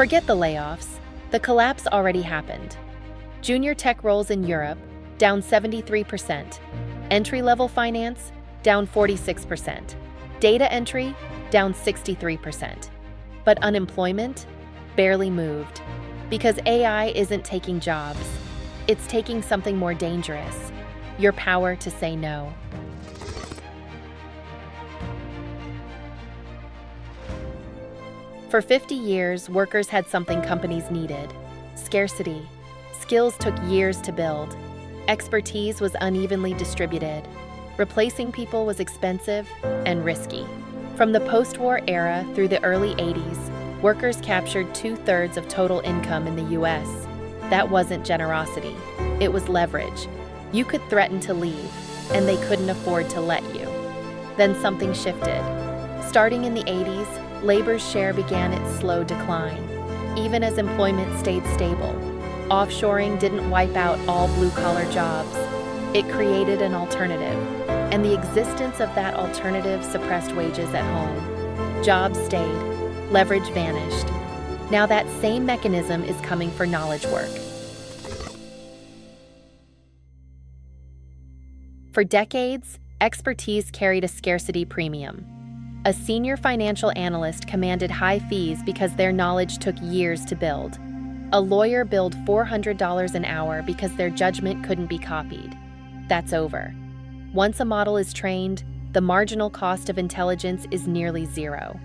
Forget the layoffs. The collapse already happened. Junior tech roles in Europe, down 73%. Entry-level finance, down 46%. Data entry, down 63%. But unemployment barely moved. Because AI isn't taking jobs. It's taking something more dangerous: your power to say no. For 50 years, workers had something companies needed: scarcity. Skills took years to build. Expertise was unevenly distributed. Replacing people was expensive and risky. From the post-war era through the early 80s, workers captured 2/3 of total income in the US. That wasn't generosity. It was leverage. You could threaten to leave, and they couldn't afford to let you. Then something shifted. Starting in the 80s, labor's share began its slow decline, even as employment stayed stable. Offshoring didn't wipe out all blue-collar jobs. It created an alternative, and the existence of that alternative suppressed wages at home. Jobs stayed, leverage vanished. Now that same mechanism is coming for knowledge work. For decades, expertise carried a scarcity premium. A senior financial analyst commanded high fees because their knowledge took years to build. A lawyer billed $400 an hour because their judgment couldn't be copied. That's over. Once a model is trained, the marginal cost of intelligence is nearly zero.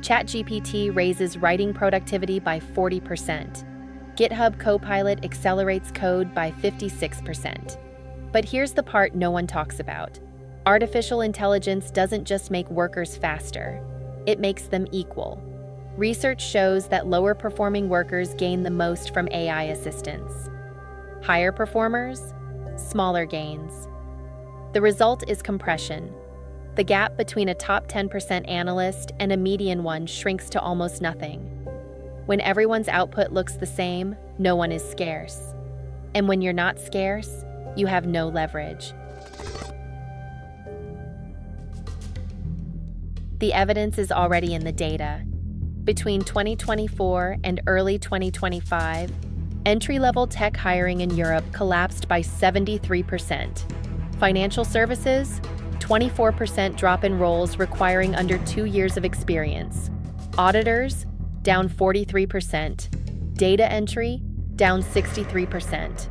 ChatGPT raises writing productivity by 40%. GitHub Copilot accelerates code by 56%. But here's the part no one talks about. Artificial intelligence doesn't just make workers faster, it makes them equal. Research shows that lower-performing workers gain the most from AI assistance. Higher performers, smaller gains. The result is compression. The gap between a top 10% analyst and a median one shrinks to almost nothing. When everyone's output looks the same, no one is scarce. And when you're not scarce, you have no leverage. The evidence is already in the data. Between 2024 and early 2025, entry-level tech hiring in Europe collapsed by 73%. Financial services, 24% drop in roles requiring under 2 years of experience. Auditors, down 43%. Data entry, down 63%.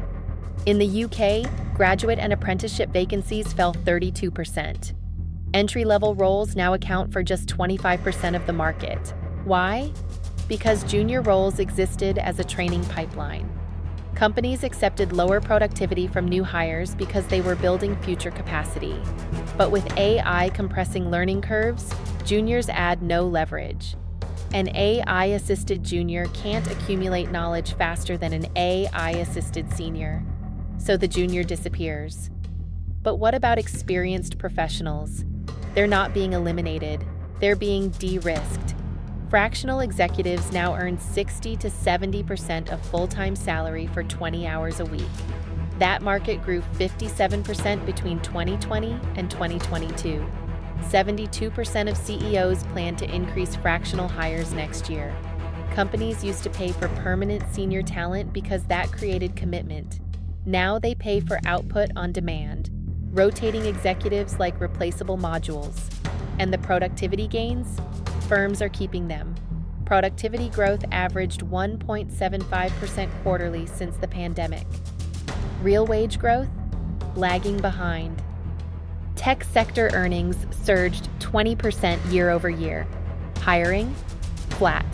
In the UK, graduate and apprenticeship vacancies fell 32%. Entry-level roles now account for just 25% of the market. Why? Because junior roles existed as a training pipeline. Companies accepted lower productivity from new hires because they were building future capacity. But with AI compressing learning curves, juniors add no leverage. An AI-assisted junior can't accumulate knowledge faster than an AI-assisted senior, so the junior disappears. But what about experienced professionals? They're not being eliminated, they're being de-risked. Fractional executives now earn 60 to 70% of full-time salary for 20 hours a week. That market grew 57% between 2020 and 2022. 72% of CEOs plan to increase fractional hires next year. Companies used to pay for permanent senior talent because that created commitment. Now they pay for output on demand, rotating executives like replaceable modules. And the productivity gains? Firms are keeping them. Productivity growth averaged 1.75% quarterly since the pandemic. Real wage growth? Lagging behind. Tech sector earnings surged 20% year over year. Hiring? Flat.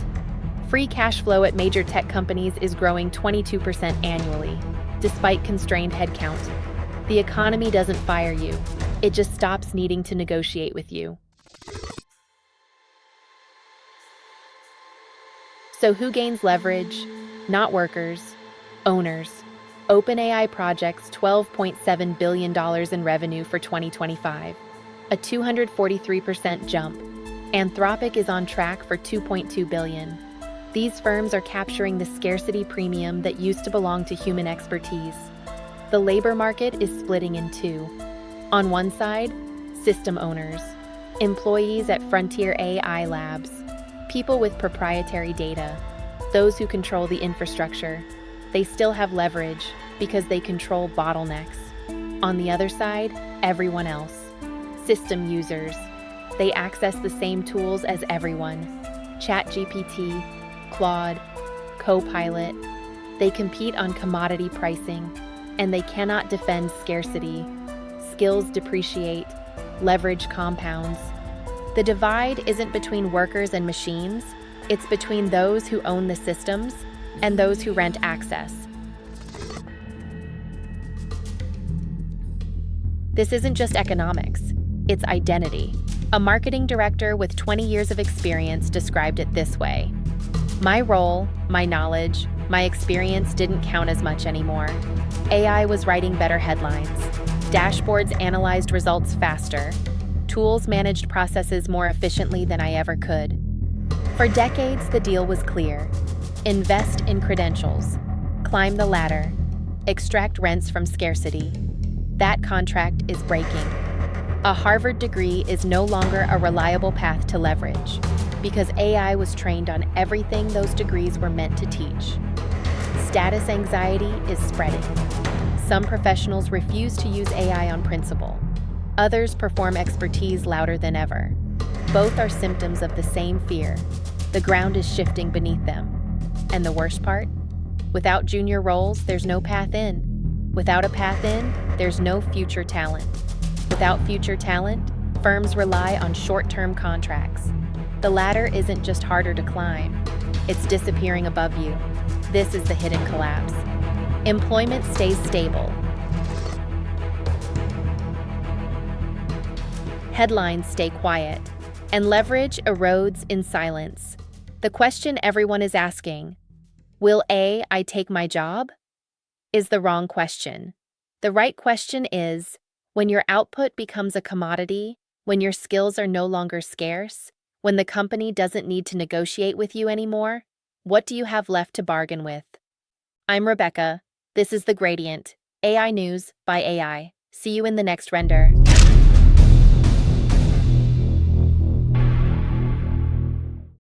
Free cash flow at major tech companies is growing 22% annually, despite constrained headcount. The economy doesn't fire you. It just stops needing to negotiate with you. So who gains leverage? Not workers, owners. OpenAI projects $12.7 billion in revenue for 2025, a 243% jump. Anthropic is on track for $2.2 billion. These firms are capturing the scarcity premium that used to belong to human expertise. The labor market is splitting in two. On one side, system owners, employees at frontier AI labs, people with proprietary data. Those who control the infrastructure, they still have leverage because they control bottlenecks. On the other side, everyone else. System users. They access the same tools as everyone. ChatGPT, Claude, Copilot. They compete on commodity pricing, and they cannot defend scarcity. Skills depreciate, leverage compounds. The divide isn't between workers and machines, it's between those who own the systems and those who rent access. This isn't just economics, it's identity. A marketing director with 20 years of experience described it this way: "My role, my knowledge, my experience didn't count as much anymore. AI was writing better headlines. Dashboards analyzed results faster. Tools managed processes more efficiently than I ever could." For decades, the deal was clear. Invest in credentials. Climb the ladder. Extract rents from scarcity. That contract is breaking. A Harvard degree is no longer a reliable path to leverage because AI was trained on everything those degrees were meant to teach. Status anxiety is spreading. Some professionals refuse to use AI on principle. Others perform expertise louder than ever. Both are symptoms of the same fear. The ground is shifting beneath them. And the worst part? Without junior roles, there's no path in. Without a path in, there's no future talent. Without future talent, firms rely on short-term contracts. The ladder isn't just harder to climb, it's disappearing above you. This is the hidden collapse. Employment stays stable. Headlines stay quiet, and leverage erodes in silence. The question everyone is asking, will AI take my job? Is the wrong question. The right question is, when your output becomes a commodity, when your skills are no longer scarce, when the company doesn't need to negotiate with you anymore, what do you have left to bargain with? I'm Rebecca. This is The Gradient, AI News by AI. See you in the next render.